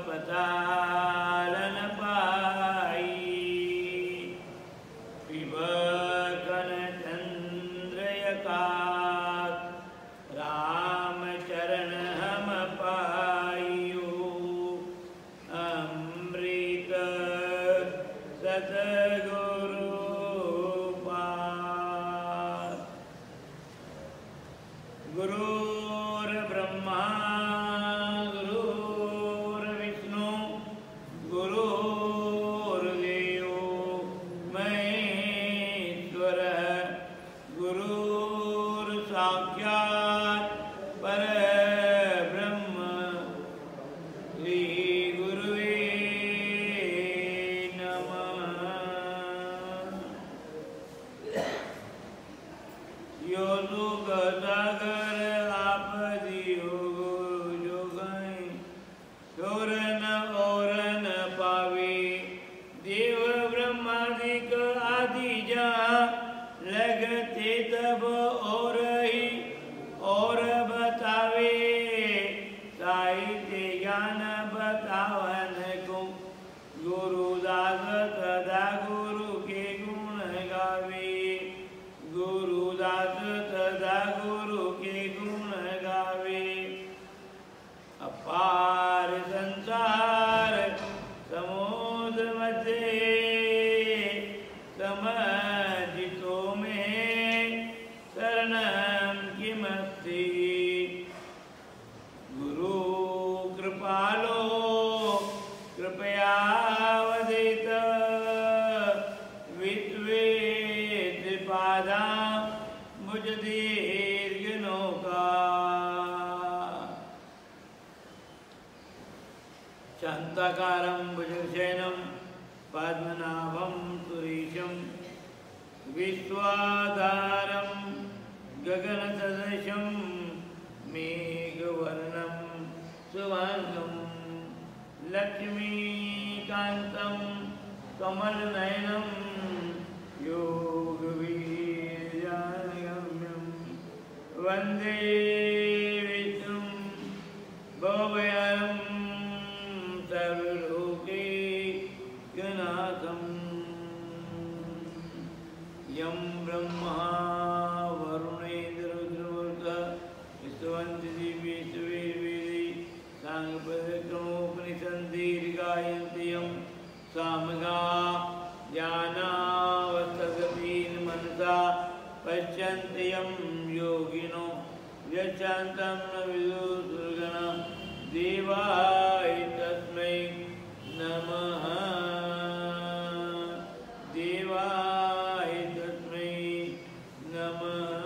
पतालन पाई पिबकन चंद्रयकात राम चरण हम पायु अमृत सतगुरु पाद। गुरुर्ब्रह्मा शांताकारं भुजगशयनं पद्मनाभं सुरेशं विश्वाधारं गगनसदृशं मेघवर्णं शुभांगं लक्ष्मीकान्तं कमलनयनं योगवीर्यागम्यं वन्दे विष्णुं भवभयहरं यं ब्रह्मा वरुणेन्द्ररुद्रवरुणः स्तवन्ति दिव्यैस्वर्यैर्वेदैः साङ्गपदक्रमोपनिषद्भिर्गायन्ति यं सामगाः ध्यानावस्थगतेन मनसा पश्यन्ति यं योगिनो यच्छन्तं न विदुर्गणः देवाय तस्मै नमः। देवाय तस्मै नमः।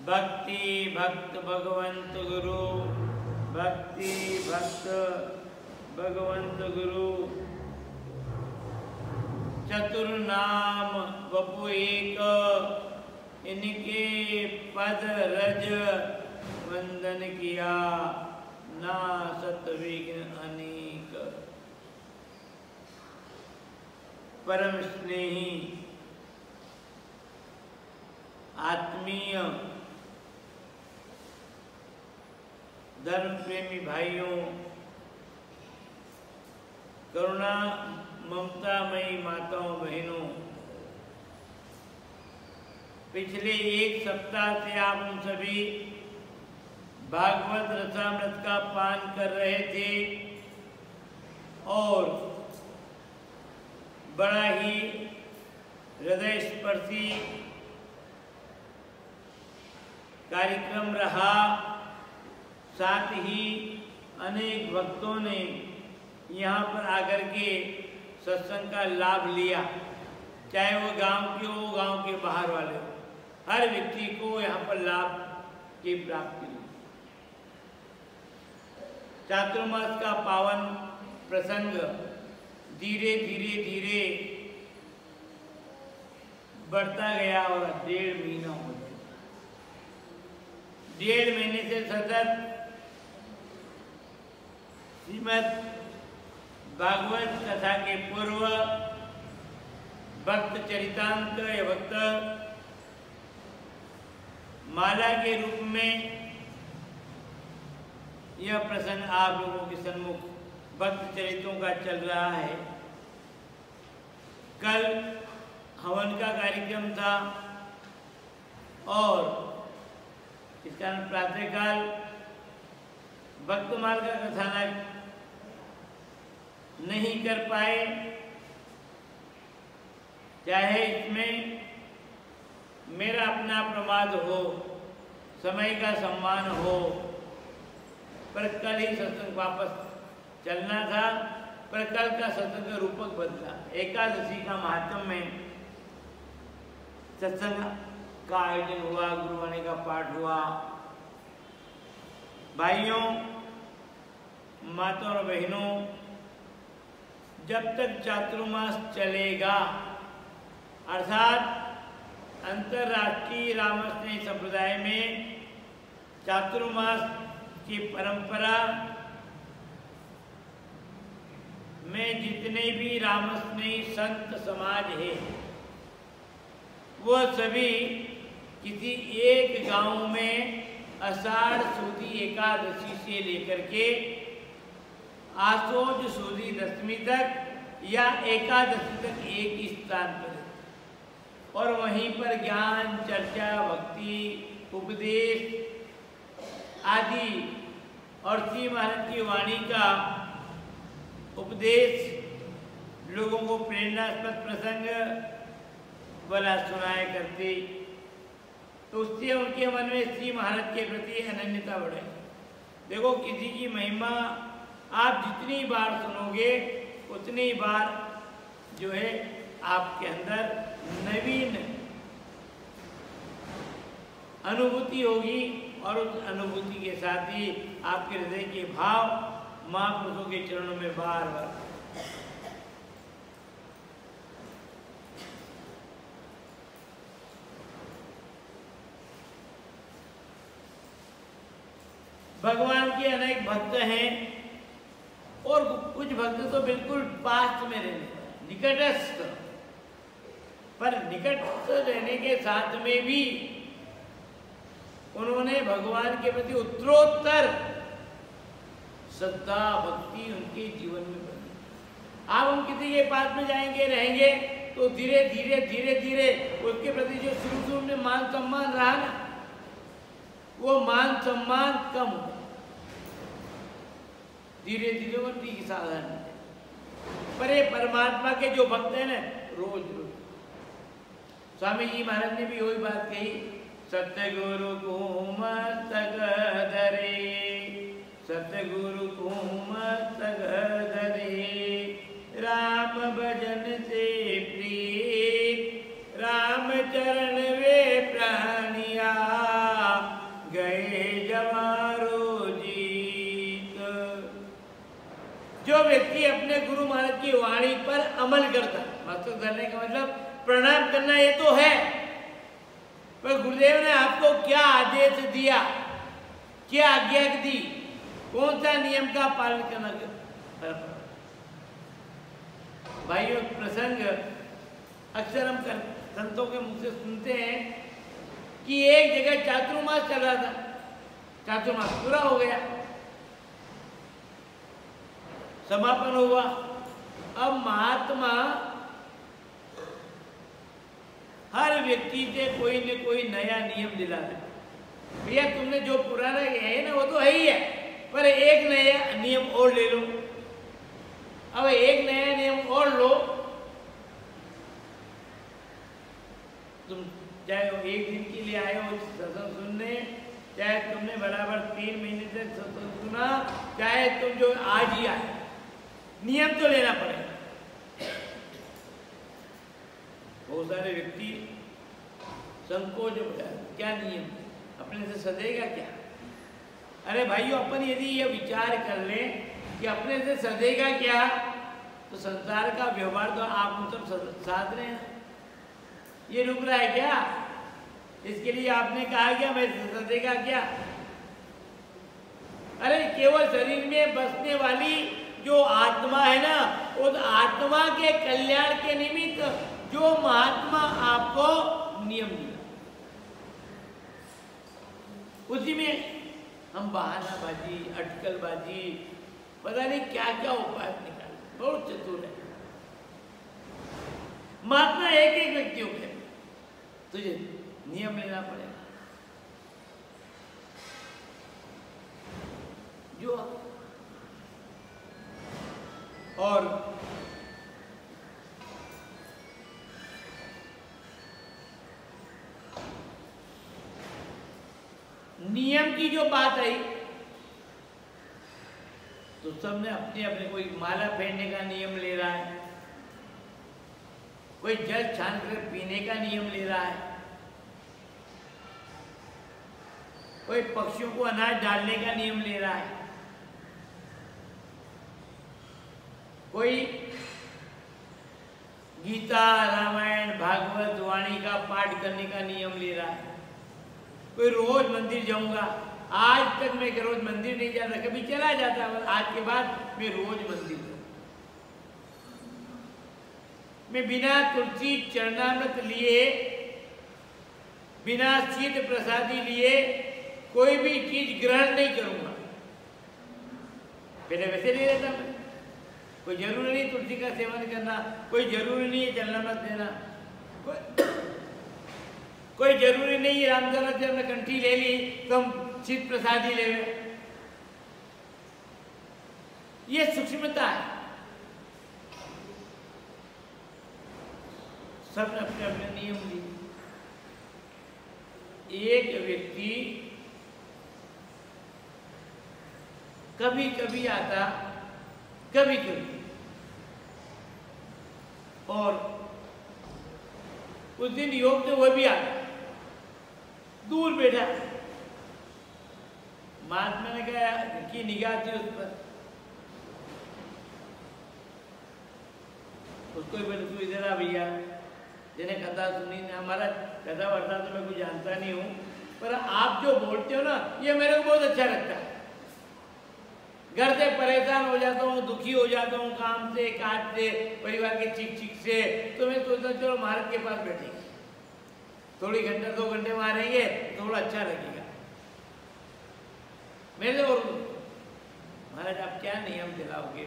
भक्ति भक्त भगवंत गुरु, भक्ति भक्त भगवंत गुरु, चतुर्नाम वपु एक, इनके पद रज वंदन किया, ना सतविघ्न अनेक। परम स्नेही आत्मीय धर्म प्रेमी भाइयों, करुणा ममतामयी माताओं बहनों, पिछले एक सप्ताह से आप हम सभी भागवत रसामृत का पान कर रहे थे और बड़ा ही हृदय स्पर्शी कार्यक्रम रहा। साथ ही अनेक भक्तों ने यहाँ पर आकर के सत्संग का लाभ लिया, चाहे वो गांव के हो, गांव के बाहर वाले, हर व्यक्ति को यहाँ पर लाभ की प्राप्ति हुई। चातुर्मास का पावन प्रसंग धीरे धीरे धीरे बढ़ता गया और 1.5 महीना हो गया। 1.5 महीने से सतत श्रीमद् भागवत कथा के पूर्व भक्त चरितांक या भक्त माला के रूप में यह प्रसंग आप लोगों के सन्मुख भक्त चरित्रों का चल रहा है। कल हवन का कार्यक्रम था और इस कारण प्रातःकाल भक्तमाल का कथानक नहीं कर पाए। चाहे इसमें मेरा अपना प्रमाद हो, समय का सम्मान हो, पर कल ही सत्संग वापस चलना था। पर कल का सत्संग रूपक बदला। एकादशी का महात्म में सत्संग का आयोजन हुआ, गुरुवाणी का पाठ हुआ। भाइयों, माताओं और बहनों, जब तक चातुर्मास चलेगा, अर्थात अंतर्राष्ट्रीय रामस्नेही संप्रदाय में चातुर्मास की परंपरा में जितने भी रामस्नेही संत समाज है, वह सभी किसी एक गांव में आषाढ़ सुदी एकादशी से लेकर के आसोज सुदी दशमी तक या एकादशी तक एक ही स्थान पर और वहीं पर ज्ञान, चर्चा, भक्ति, उपदेश आदि और श्री महाराज की वाणी का उपदेश लोगों को प्रेरणास्पद प्रसंग वाला सुनाया करते, तो उससे उनके मन में श्री महाराज के प्रति अनन्यता बढ़े। देखो, किसी की महिमा आप जितनी बार सुनोगे उतनी बार जो है आपके अंदर नवीन अनुभूति होगी और उस अनुभूति के साथ ही आपके हृदय के भाव महापुरुषों के चरणों में बार बार। भगवान के अनेक भक्त हैं और कुछ भक्त तो बिल्कुल पास में रहने, निकटस्थ, पर निकटस्थ रहने के साथ में भी उन्होंने भगवान के प्रति उत्तरोत्तर श्रद्धा भक्ति उनके जीवन में बनी। आप हम किसी के पास में जाएंगे, रहेंगे, तो धीरे धीरे धीरे धीरे उसके प्रति जो शुरू में मान सम्मान रहा ना, वो मान सम्मान कम हो, धीरे धीरे वो ठीक साधन है। पर ये परमात्मा के जो भक्त हैं ना, रोज रोज स्वामी जी महाराज ने भी वही बात कही, सतगुरु को मस्तक धरे, सतगुरु को मस्तक धरे, राम भजन से प्रीत, राम चरण वे प्राणिया, गए जवारो जीत। जो व्यक्ति अपने गुरु महाराज की वाणी पर अमल करता, मस्तक धरने का मतलब प्रणाम करना ये तो है, पर गुरुदेव ने आपको क्या आदेश दिया, क्या आज्ञा दी, कौन सा नियम का पालन करना। भाइयों, प्रसंग अक्सर हम संतों के मुख से सुनते हैं कि एक जगह चातुर्मास चल रहा था, चातुर्मास पूरा हो गया, समापन हुआ। अब महात्मा हर व्यक्ति से कोई न कोई नया नियम दिला रहे, भैया तुमने जो पुराना है ना वो तो है ही है, पर एक नया नियम और ले लो। अब एक नया नियम और लो, तुम चाहे एक दिन के लिए आए हो सत्संग सुनने, चाहे तुमने बराबर 3 महीने से सत्संग सुना, चाहे तुम जो आज ही आए, नियम तो लेना पड़ेगा। बहुत सारे व्यक्ति संकोच हो जाए, क्या नियम, अपने से सधेगा क्या। अरे भाइयों, अपन यदि ये विचार कर लें कि अपने से सधेगा क्या, तो संसार का व्यवहार तो आप हम सब साध रहे हैं, ये रुक रहा है क्या? इसके लिए आपने कहा क्या मैं सधेगा क्या? अरे केवल शरीर में बसने वाली जो आत्मा है ना, उस आत्मा के कल्याण के निमित्त जो महात्मा आपको नियम दिया, उसी में हम बहानाबाजी, अटकलबाजी, पता नहीं क्या क्या उपाय निकाल, बहुत चतुर है। महात्मा एक एक व्यक्तियों के, तुझे नियम लेना पड़ेगा। जो और नियम की जो बात आई तो सबने अपने अपने, कोई माला पहनने का नियम ले रहा है, कोई जल छान कर पीने का नियम ले रहा है, कोई पक्षियों को अनाज डालने का नियम ले रहा है, कोई गीता, रामायण, भागवत, वाणी का पाठ करने का नियम ले रहा है, कोई रोज मंदिर जाऊंगा। आज तक मैं रोज मंदिर नहीं जाता, कभी चला जाता, आज के बाद मैं रोज मंदिर जाऊंगा। मैं बिना तुलसी चरणामृत लिए, बिना शीत प्रसादी लिए कोई भी चीज ग्रहण नहीं करूंगा। पहले वैसे नहीं रहता मैं, कोई जरूरी नहीं तुलसी का सेवन करना, कोई जरूरी नहीं है चरणामृत देना, कोई जरूरी नहीं है रामचंद्र से हमने कंठी ले ली तो हम शीत प्रसादी ले। ये सूक्ष्मता है। सबने अपने अपने नियम लिए। एक व्यक्ति कभी कभी आता, कभी कभी, और उस दिन योग से वह भी आता, दूर बैठा। महात्मा ने कहा कि निगाह थी उस पर, उसको ही बोले तू इधर आ भैया, जिन्हें कथा सुनी, हमारा कथा वर्ता तो मैं कुछ जानता नहीं हूँ, पर आप जो बोलते हो ना ये मेरे को बहुत अच्छा लगता है। घर से परेशान हो जाता हूँ, दुखी हो जाता हूँ, काम से, काज से, परिवार के चीख चीख से, तो मैं सोचता चलो महाराज के पास बैठेंगे, थोड़ी घंटा 2 घंटे मारेंगे, थोड़ा अच्छा लगेगा। मेरे और महाराज आप क्या नियम दिलाओगे?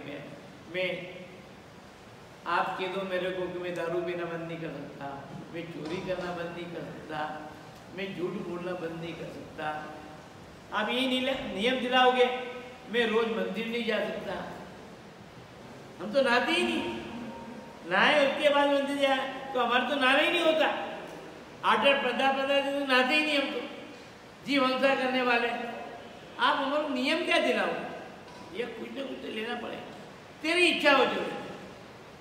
मैं आप कह दो मेरे को कि मैं दारू पीना बंद नहीं कर सकता, मैं चोरी करना बंद नहीं कर सकता, मैं झूठ बोलना बंद नहीं कर सकता, आप ये नियम दिलाओगे? मैं रोज मंदिर नहीं जा सकता, हम तो नहाते ही नहीं, नहाए उसके बाद मंदिर जाए तो हमारा तो नहाना ही नहीं होता। 8-8 15 दिन नहाते ही नहीं हम तो, जीव हिंसा करने वाले। आप हमारे नियम क्या दिलाओगे? ये कुछ ना कुछ तो लेना पड़ेगा। तेरी इच्छा हो जो,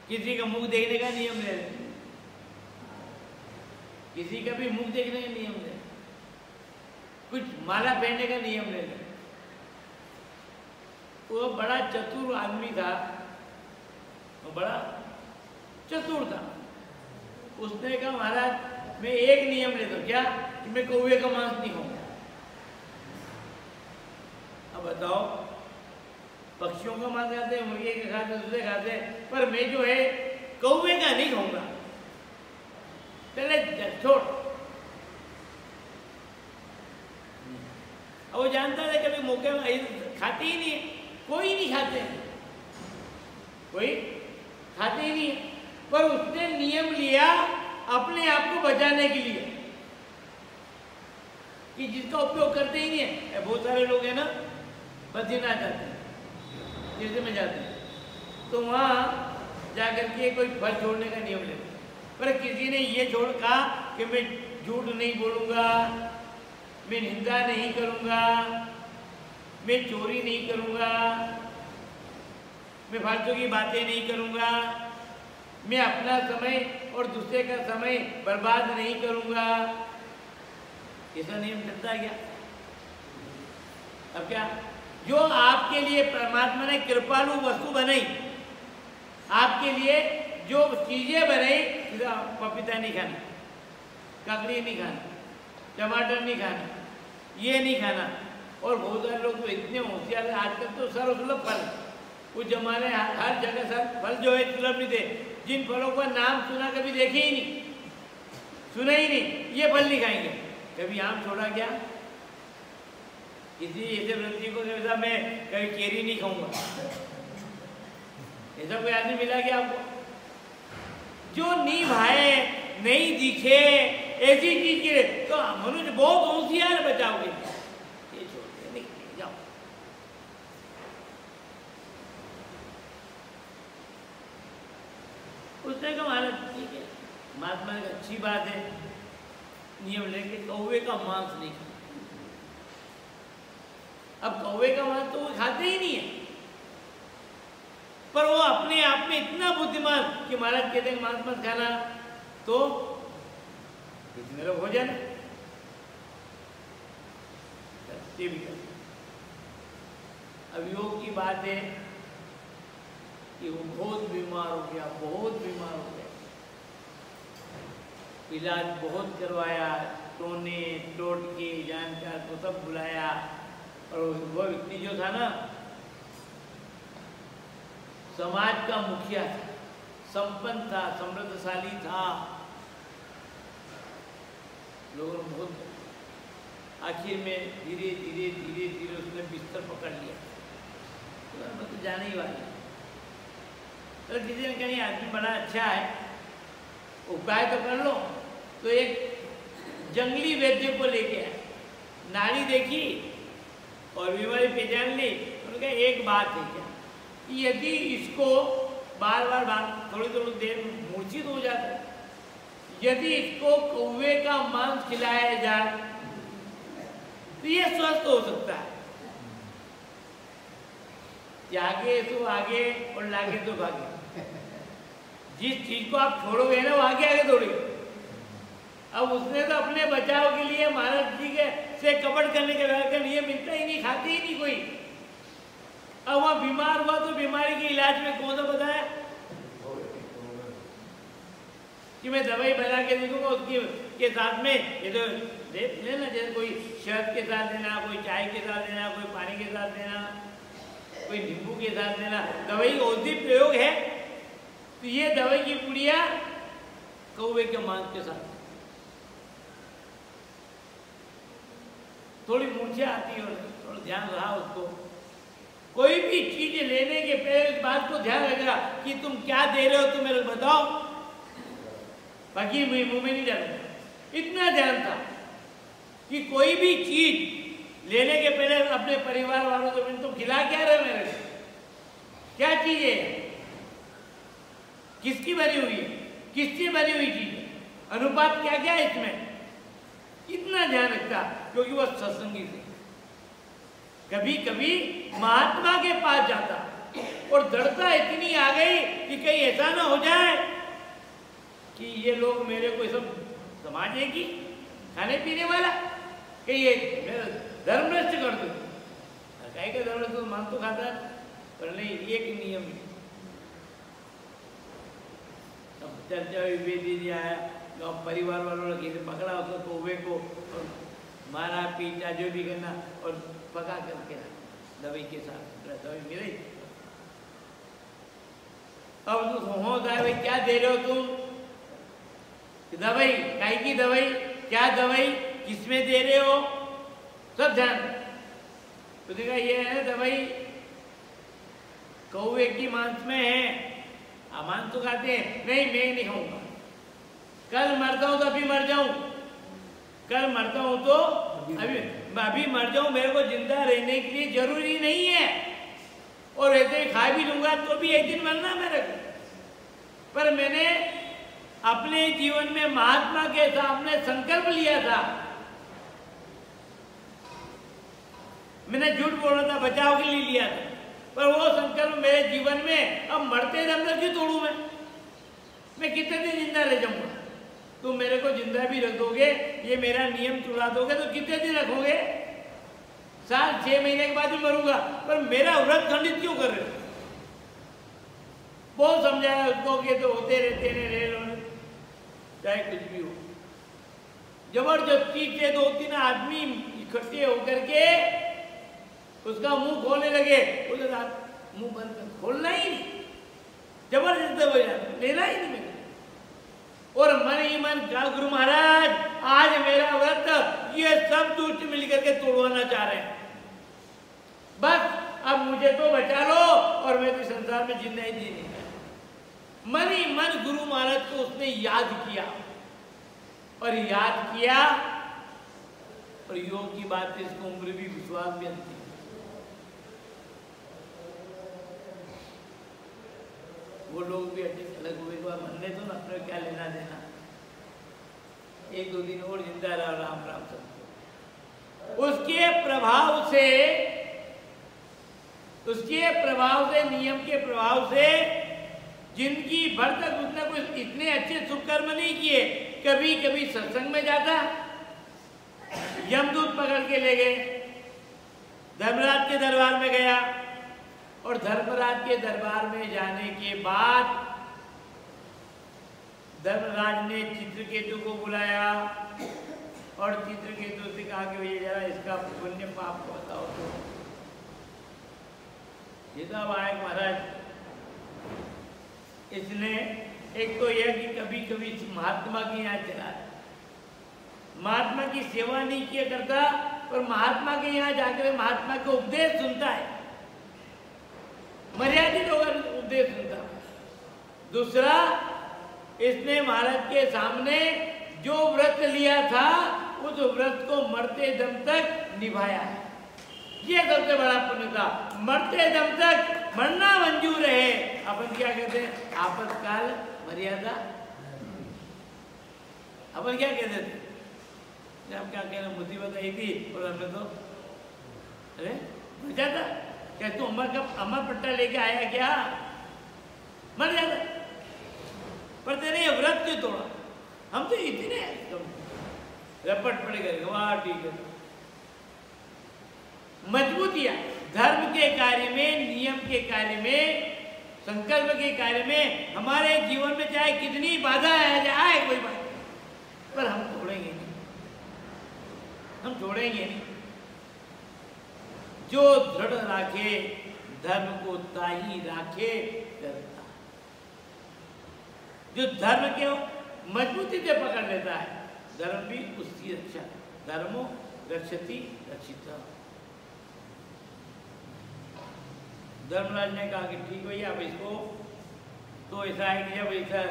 किसी का मुख देखने का नियम ले ले, किसी का भी मुख देखने का नियम ले, कुछ माला पहनने का नियम ले ले। वो बड़ा चतुर आदमी था, वो बड़ा चतुर था। उसने कहा महाराज मैं एक नियम ले दो, क्या? कि मैं कौवे का मांस नहीं खाऊंगा। अब बताओ, पक्षियों का मांस खाते, मुर्गे का खाते, दूसरे खाते, पर मैं जो है कौवे का नहीं खाऊंगा। चले छोड़। अब वो जानता था कभी मौके में खाते ही नहीं है, कोई नहीं खाते, कोई खाते ही नहीं है, पर उसने नियम लिया अपने आप को बचाने के लिए कि जिसका उपयोग करते ही नहीं है। बहुत सारे लोग हैं ना, बद्रीनाथ जाते हैं, तीर्थ में जाते हैं, तो वहाँ जाकर के कोई फल छोड़ने का नियम लेते, पर किसी ने ये छोड़ कहा कि मैं झूठ नहीं बोलूँगा, मैं निंदा नहीं करूँगा, मैं चोरी नहीं करूँगा, मैं फालतू की बातें नहीं करूँगा, मैं अपना समय और दूसरे का समय बर्बाद नहीं करूँगा। ऐसा नियम चलता है क्या? अब क्या, जो आपके लिए परमात्मा ने कृपालु वस्तु बनाई, आपके लिए जो चीजें बनाई, पपीता नहीं खाना, ककड़ी नहीं खाना, टमाटर नहीं खाना, ये नहीं खाना। और बहुत सारे लोग तो इतने होशियार हैं, आजकल तो सर्वसुलभ फल, उस जमाने हर जगह सब फल जो है सुलभ नहीं थे। जिन फलों का नाम सुना कभी देखे ही नहीं, सुना ही नहीं, ये फल नहीं खाएंगे। कभी आम छोड़ा क्या? किसी ऐसे व्यक्ति को ऐसा मैं कभी केरी नहीं खाऊंगा, ऐसा कोई आदमी मिला क्या आपको? जो नहीं भाए नहीं दिखे ऐसी चीज के तो मनुष्य बहुत होशियार बचाओगे। ये छोड़ नहीं जाओ। उसने कहा महाराज ठीक है, महात्मा ने अच्छी बात है, नियम लेके कौवे का मांस नहीं खाते। अब कौवे का मांस तो वो खाते ही नहीं है, पर वो अपने आप में इतना बुद्धिमान कि महाराज कहते हैं मांस मत खाना तो कितने लोग हो जाए। अब योग की बात है कि वो बहुत बीमार हो गया, बहुत बीमार हो गया, इलाज बहुत करवाया, टोने टोटके जानकार को सब बुलाया, और वो व्यक्ति जो था ना समाज का मुखिया था, संपन्न था, समृद्धशाली था, लोगों ने बहुत, आखिर में धीरे धीरे धीरे धीरे उसने बिस्तर पकड़ लिया। तो मैं तो जाने ही वाली, तो किसी ने कहा आदमी बड़ा अच्छा है, उपाय तो कर लो। तो एक जंगली वैद्य को लेके आया, नाड़ी देखी और बीमारी पहचान ली। उन्होंने कहा एक बात है क्या, यदि इसको बार बार थोड़ी थोड़ी देर मूर्छित हो जाता है, यदि इसको कौवे का मांस खिलाया जाए तो ये स्वस्थ हो सकता है। त्यागे तो आगे और लागे तो भागे। जिस चीज को आप छोड़ोगे ना वो आगे आगे दौड़ेगी। अब उसने तो अपने बचाव के लिए महाराज जी के से कपट करने के बाद ये मिलता ही नहीं, खाते ही नहीं कोई। अब वह बीमार हुआ तो बीमारी के इलाज में कौन सा बताया कि मैं दवाई बना के देखूंगा उसकी के साथ में ये तो लेना, जैसे कोई शहद के साथ देना, कोई चाय के साथ देना, कोई पानी के साथ देना, कोई नींबू के साथ देना, दवाई औषधि प्रयोग है। तो ये दवाई की पुड़िया कौवे के मांस के साथ थोड़ी मूर्छा आती है और थोड़ा ध्यान रहा उसको। कोई भी चीज लेने के पहले इस बात को ध्यान रखेगा कि तुम क्या दे रहे हो, तुम मेरे को बताओ, बाकी मुंह में नहीं डालूंगा। इतना ध्यान था कि कोई भी चीज लेने के पहले अपने परिवार वालों को तुम खिला क्या रहे हो मेरे को, क्या चीज है, किसकी बनी हुई है, किससे बनी हुई चीज है, अनुपात क्या क्या है इसमें, इतना ध्यान रखता क्योंकि वह सत्संगी थे। कभी कभी महात्मा के पास जाता और दृढ़ता इतनी आ गई कि कहीं ऐसा ना हो जाए कि ये लोग मेरे को सब समाजेगी खाने पीने वाला, कि ये मेरा धर्म नष्ट कर दो। कहीं का धर्म नष्ट मान तो खाता है, पर नहीं, एक नियम है। अब चर्चा हुई, आया गाँव परिवार वालों ने कैसे पकड़ा उसको कौवे को और मारा पीटा जो भी करना और पका करके दवाई के साथ दवाई मिले। अब तो होता है भाई क्या दे रहे हो तुम, दवाई काई की दवाई, क्या दवाई, किसमें दे रहे हो, सब ध्यान। तो देखा ये है दवाई कौवे की मांस में है, मांस तो खाते हैं, नहीं मैं नहीं खाऊंगा, कल मरता हूं तो अभी मर जाऊं, कल मरता हूं तो अभी मर जाऊं, मेरे को जिंदा रहने के लिए जरूरी नहीं है, और ऐसे ही खा भी लूंगा तो भी एक दिन मरना मेरे को। पर मैंने अपने जीवन में महात्मा के सामने संकल्प लिया था, मैंने झूठ बोला था, बचाव के लिए लिया था, पर वो संकल्प मेरे जीवन में अब मरते दम तक क्यों तोड़ू मैं कितने दिन जिंदा रह जाऊंगा। तुम मेरे को जिंदा भी रख दोगे, ये मेरा नियम चुरा दोगे तो कितने दिन रखोगे, साल 6 महीने के बाद भी मरूंगा, पर मेरा व्रत खंडित क्यों कर रहे हो। बहुत समझाया उसको कि तो होते रहते ने रह लो, चाहे कुछ भी हो। जबरदस्ती से 2-3 आदमी इकट्ठे होकर के उसका मुंह खोलने लगे, बोले मुंह बंद कर, खोलना ही नहीं, जबरदस्ती हो जाता, लेना ही नहीं मेरे। और मन ही मन कहा गुरु महाराज आज मेरा व्रत ये सब दुष्ट मिलकर के तोड़वाना चाह रहे हैं, बस अब मुझे तो बचा लो और मैं तो संसार में जिंदा ही नहीं। मन ही मन गुरु महाराज को उसने याद किया और याद किया, और योग की बात है, इसको उम्र भी विश्वास भी अंतिम। वो लोग भी अलग हुए, मन ने तो अपने क्या लेना देना, एक दो दिन और जिंदा रहा, राम राम सब। उसके प्रभाव से नियम के प्रभाव से जिंदगी भर तक उसने कुछ इतने अच्छे शुभ कर्म नहीं किए। कभी कभी सत्संग में जाता, यमदूत पकड़ के ले गए, धर्मराज के दरबार में गया, और धर्मराज के दरबार में जाने के बाद धर्मराज ने चित्रकेतु को बुलाया और चित्रकेतु से कहा कि भैया जरा इसका पुण्य पाप को बताओ। तो ये सब आए महाराज, इसने एक तो यह कि कभी कभी महात्मा के यहाँ चला, महात्मा की सेवा नहीं किया करता, पर महात्मा के यहाँ जाकर महात्मा के उपदेश सुनता है, मर्यादित होकर उपदेश सुनता। दूसरा, इसने महाराज के सामने जो व्रत लिया था उस व्रत को मरते दम तक निभाया है, ये सबसे बड़ा पुण्य था। मरते दम तक मरना मंजूर है। अपन क्या कहते हैं, आपातकाल मर्यादा। अपन क्या कहते थे, जब क्या कहना मुसीबत आई थी और हमें तो अरे बचा था, क्या तू अमर पट्टा लेके आया क्या, मर जाता। पर तेरे ये व्रत क्यों तोड़ा, हम तो इतने रपट पड़ गए। वाह ठीक है, मजबूतियां धर्म के कार्य में, नियम के कार्य में, संकल्प के कार्य में हमारे जीवन में चाहे कितनी बाधा आ जाए कोई बात, पर हम छोड़ेंगे नहीं, हम छोड़ेंगे नहीं। जो दृढ़ राखे धर्म को ताही राखे करता, जो धर्म के मजबूती से पकड़ लेता है धर्म भी उसकी रक्षा, धर्मो रक्षति रक्षिता। धर्मराज ने कहा कि ठीक भैया अब इसको तो ऐसा है कि जब ऐसा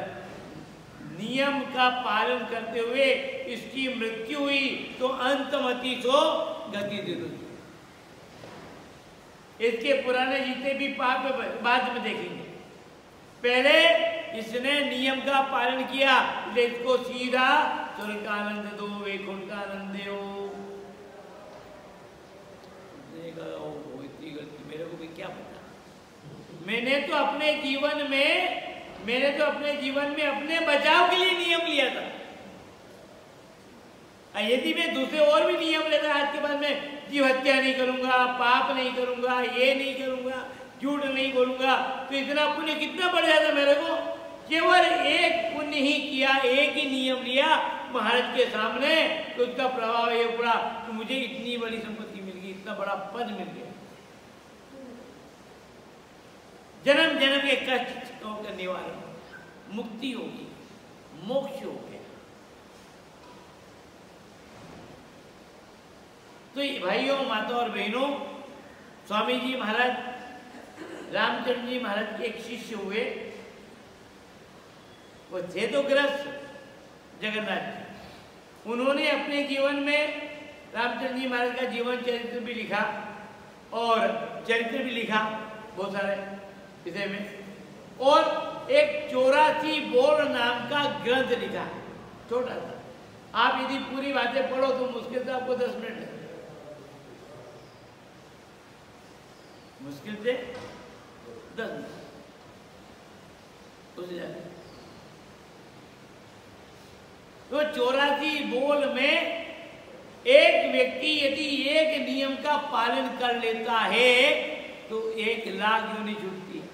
नियम का पालन करते हुए इसकी मृत्यु हुई तो अंतमति सो गति दे दो। इसके पुराने जितने भी पाप बाद में देखेंगे, पहले इसने नियम का पालन किया, इसको सीधा स्वर्ग का आनंद दो, वैकुंठ का आनंद दो। इतनी गलती मेरे को भी क्या पता, मैंने तो अपने जीवन में अपने बचाव के लिए नियम लिया था। यदि मैं दूसरे और भी नियम लेता आज के बाद में जीव हत्या नहीं करूंगा, पाप नहीं करूंगा, ये नहीं करूंगा, झूठ नहीं बोलूंगा, तो इतना पुण्य कितना बढ़ जाता मेरे को। केवल एक पुण्य ही किया, एक ही नियम लिया महाराज के सामने, तो उसका प्रभाव ये पड़ा कि मुझे इतनी बड़ी संपत्ति मिल गई, इतना बड़ा पद मिल गया, जन्म जन्म के कष्टों का निवारण, मुक्ति होगी, मोक्ष हो गया। तो भाइयों, माता और बहनों, स्वामी जी महाराज रामचंद्र जी महाराज के एक शिष्य हुए, वो थे तो ग्रस्त जगन्नाथ जी। उन्होंने अपने जीवन में रामचंद्र जी महाराज का जीवन चरित्र भी लिखा और चरित्र भी लिखा बहुत सारे विषय में, और एक 84 बोल नाम का ग्रंथ लिखा, छोटा सा। आप यदि पूरी बातें पढ़ो तो मुश्किल से आपको 10 मिनट लगेगा, मुश्किल से 10 मिनट उससे ज्यादा। तो 84 बोल में एक व्यक्ति यदि एक नियम का पालन कर लेता है तो 1 लाख योनि छूटती है।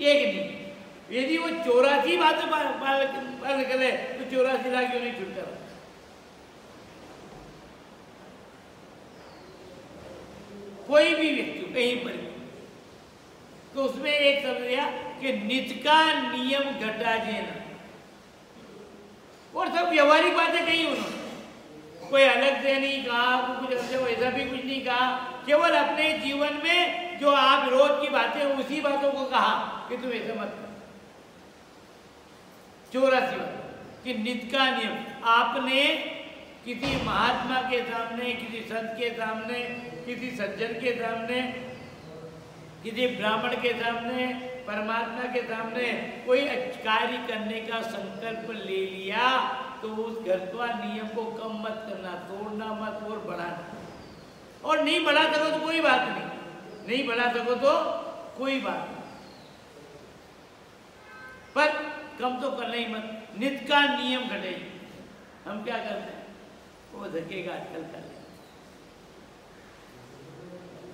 एक नियम यदि वो 84 बातें पालन करे तो 84 लाख योनि छूटता है। कोई भी व्यक्ति कहीं पर भी तो उसमें एक शब्द दिया कि नित का नियम घटा जेना, और सब व्यवहारिक बातें कही उन्होंने, कोई अलग से नहीं कहा, कुछ ऐसा भी कुछ नहीं कहा, केवल अपने जीवन में जो आप रोज की बातें उसी बातों को कहा कि तुम ऐसा मत करो। 84 बात कि नित का नियम, आपने किसी महात्मा के सामने, किसी संत के सामने, किसी सज्जन के सामने, किसी ब्राह्मण के सामने, परमात्मा के सामने कोई कार्य करने का संकल्प ले लिया तो उस घटवा नियम को कम मत करना, तोड़ना मत और बढ़ाना। और नहीं बढ़ा सको तो कोई बात नहीं, नहीं बढ़ा सको तो कोई बात नहीं, पर कम तो करना ही मत। नित का नियम घटे। हम क्या करते हैं, वो धकेगा आजकल कर ले,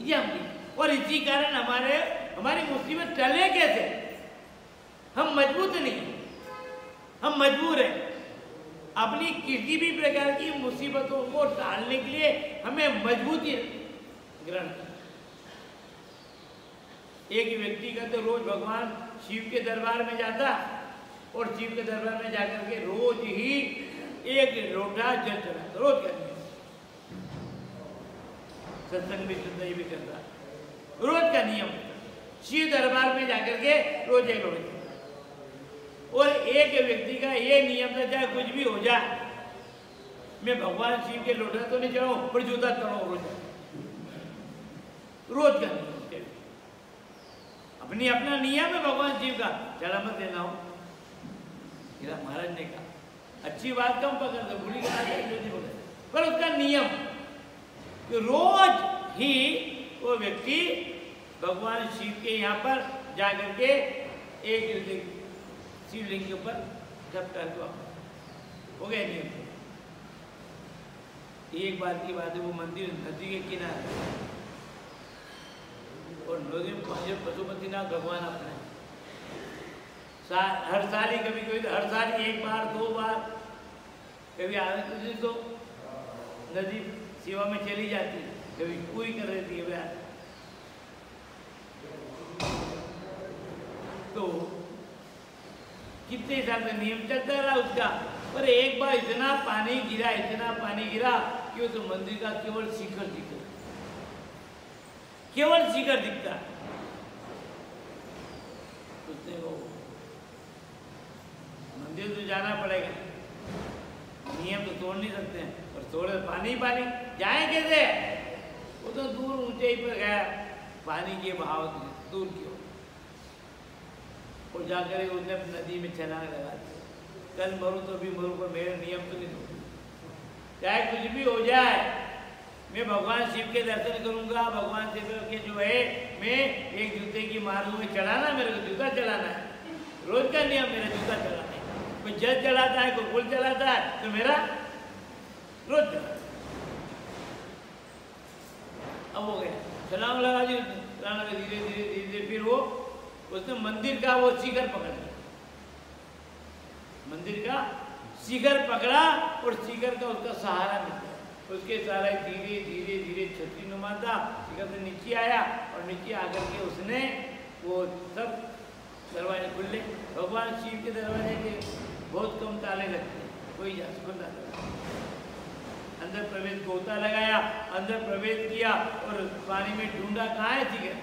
ये हम, और इसी कारण हमारी मुसीबत टले कैसे? हम मजबूत नहीं, हम मजबूर हैं। अपनी किसी भी प्रकार की मुसीबतों को टालने के लिए हमें मजबूती ग्रहण करना। एक व्यक्ति का तो रोज भगवान शिव के दरबार में जाता और शिव के दरबार में जाकर के रोज ही एक लोटा जल चढ़ाता, रोज करने, सत्संग भी सुनता, ये भी करता, रोज का नियम। शिव दरबार में जाकर के रोज एक लोटा। और एक व्यक्ति का ये नियम था, चाहे कुछ भी हो जाए, मैं भगवान शिव के लोटा तो नहीं चढ़ाऊं, पर जूता चढ़ाऊं रोज, रोज का नियम। अपनी अपना नियम है भगवान शिव का, चढ़ा मत देना हो। महाराज ने कहा अच्छी बात कम पकड़ते, बुरी का पकड़ते, पर उसका नियम कि रोज ही वो व्यक्ति भगवान शिव के यहाँ पर जाकर के एक शिवलिंग के ऊपर जब करके वापस हो गया नियम। एक बार की बात है, वो मंदिर नदी के किनारे और नदी में पशुपतिनाथ भगवान अपने हर साल ही कभी कभी, हर साल एक बार दो बार कभी आगे तो नदी सेवा में चली जाती, कभी पूरी कर देती है। तो कितने साल का नियम चलता रहा उसका, पर एक बार इतना पानी गिरा, इतना पानी गिरा कि उस मंदिर का केवल शिखर दिखता, केवल शिखर दिखता। उसने वो मंदिर तो जाना पड़ेगा, नियम तो तोड़ नहीं सकते हैं, और तोड़े पानी पानी जाए कैसे? वो तो दूर ऊंचाई पर गया, पानी के बहाव दूर की ओर, और जाकर उसने नदी में छलांग लगा दी। कल मरूं तो भी मरूं, पर मेरे नियम तो नहीं तोड़े। चाहे कुछ भी हो जाए, मैं भगवान शिव के दर्शन करूंगा। भगवान शिव के जो है, मैं एक जूते की मार्ग में चढ़ाना, मेरे को जूता चढ़ाना है, रोज का नियम मेरा जूता चढ़ाना है। कोई जल चढ़ाता है, कोई फूल चढ़ाता है, तो मेरा रोज चढ़ाना। अब हो गया, छलांग लगा दी उसने, धीरे धीरे धीरे धीरे, फिर वो उसने मंदिर का वो शिखर पकड़ लिया, मंदिर का शिखर पकड़ा, और शिखर का उसका सहारा मिल गया। उसके सहारा धीरे धीरे धीरे छतरी नुमा था, शिखर से नीचे आया, और नीचे आकर के उसने वो सब दरवाजे खुले। भगवान शिव के दरवाजे के बहुत कम ताले लगते हैं, कोई जा खुला अंदर प्रवेश, गोता लगाया, अंदर प्रवेश किया, और पानी में ढूंढा कहाँ है शिखर,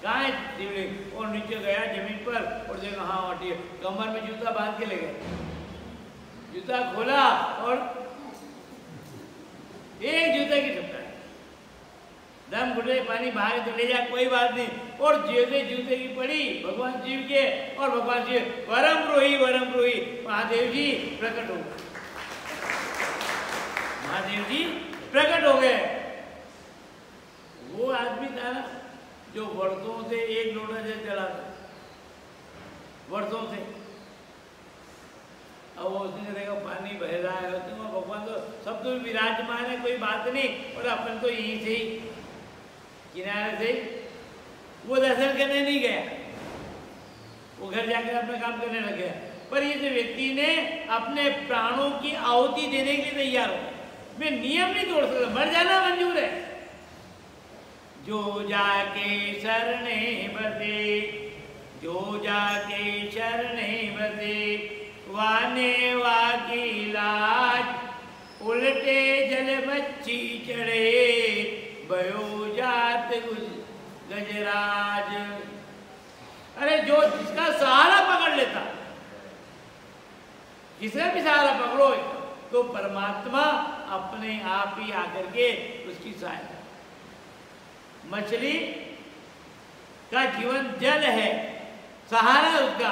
कहाँ है शिवलिंग, और नीचे गया जमीन पर और देखा हाँ हटिए, कमर में जूता बांध के ले गए, जूता खोला और एक जूते की टपका, दम घुटे, पानी बाहर तो ले जा कोई बात नहीं, और जैसे जूते की पड़ी भगवान शिव के, और भगवान शिव वरम रोही महादेव जी प्रकट हो गए, महादेव जी प्रकट हो गए। वो आदमी था ना जो वर्षों से एक लोटा जल चढ़ाता, वर्षों से, अब उसने देखा पानी बह रहा है, तो भगवान तो सब तो विराजमान है, कोई बात नहीं, और अपन तो यहीं से ही किनारे से, वो दर्शन करने नहीं गया, वो घर जाकर अपना काम करने लग गया। पर ये जो व्यक्ति ने अपने प्राणों की आहुति देने के लिए तैयार हो, मैं नियम नहीं तोड़ सकता, मर जाना मंजूर है, जो जाके शरणे बसे, जो जाके शरणे बसे, वाने वाकी लाज, उल्टे जल मच्छी चढ़े, भयो जात गजराज। अरे जो जिसका सहारा पकड़ लेता, जिसका भी सहारा पकड़ो तो परमात्मा अपने आप ही आकर के उसकी सहायता। मछली का जीवन जल है, सहारा उसका,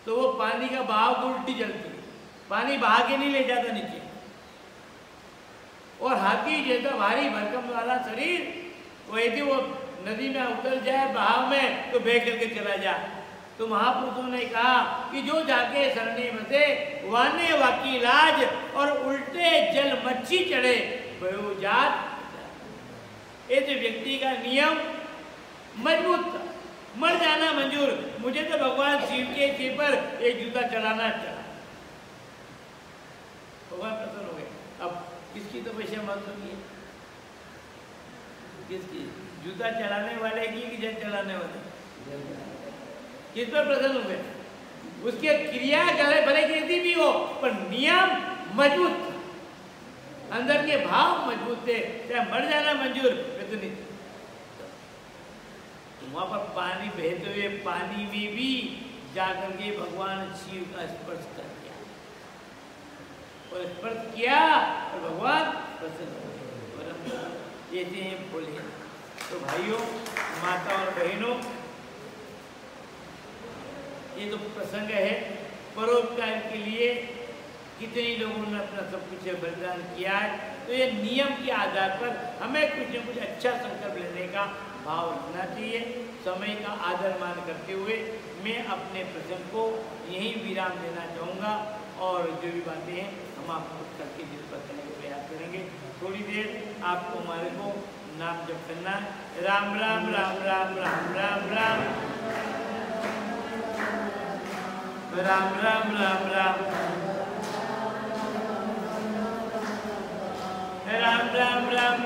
तो वो पानी का बहाव को उल्टी चलती है, पानी बहा के नहीं ले जाता नीचे। और हाथी जैसा भारी भरकम वाला शरीर, वो यदि वो नदी में उतर जाए बहाव में तो बह करके चला जाए। तो महापुरुषों ने कहा कि जो जाके शरणे बसे, वाने वाकी लाज, और उल्टे जल मच्छी चढ़े, भयो जात। इस व्यक्ति का नियम मजबूत था, मर जाना मंजूर। मुझे तो भगवान शिव के सिर पर एक जूता चढ़ाना चला, भगवान प्रसन्न हो गए। अब किसकी तपस्या महत्व है? किसकी? जूता चढ़ाने वाले की कि जल चढ़ाने वाले? किस पर प्रसन्न हुए? उसके क्रिया गले भले कैसी भी हो, पर नियम मजबूत था, अंदर के भाव मजबूत थे। चाहे मर जाना मंजूर, तो नहीं। तो वहां पर पानी बहते हुए पानी में भी जाकर के भगवान शिव का स्पर्श कर दिया, और स्पर्श किया और भगवान प्रसन्न हुए। ऐसे हैं बोले। तो भाइयों, माता और बहनों, ये तो प्रसंग है। परोपकार के लिए कितने लोगों ने अपना सब कुछ बलिदान किया है। तो ये नियम के आधार पर हमें कुछ न कुछ अच्छा संकल्प लेने का भाव रखना चाहिए। समय का आदर मान करते हुए मैं अपने प्रसंग को यहीं विराम देना चाहूँगा, और जो भी बातें हैं हम आपको करके जिस पर करने का प्रयास करेंगे। थोड़ी देर आपको हमारे को नाम जप करना है। राम राम राम राम राम राम राम, राम राम राम राम, राम राम राम।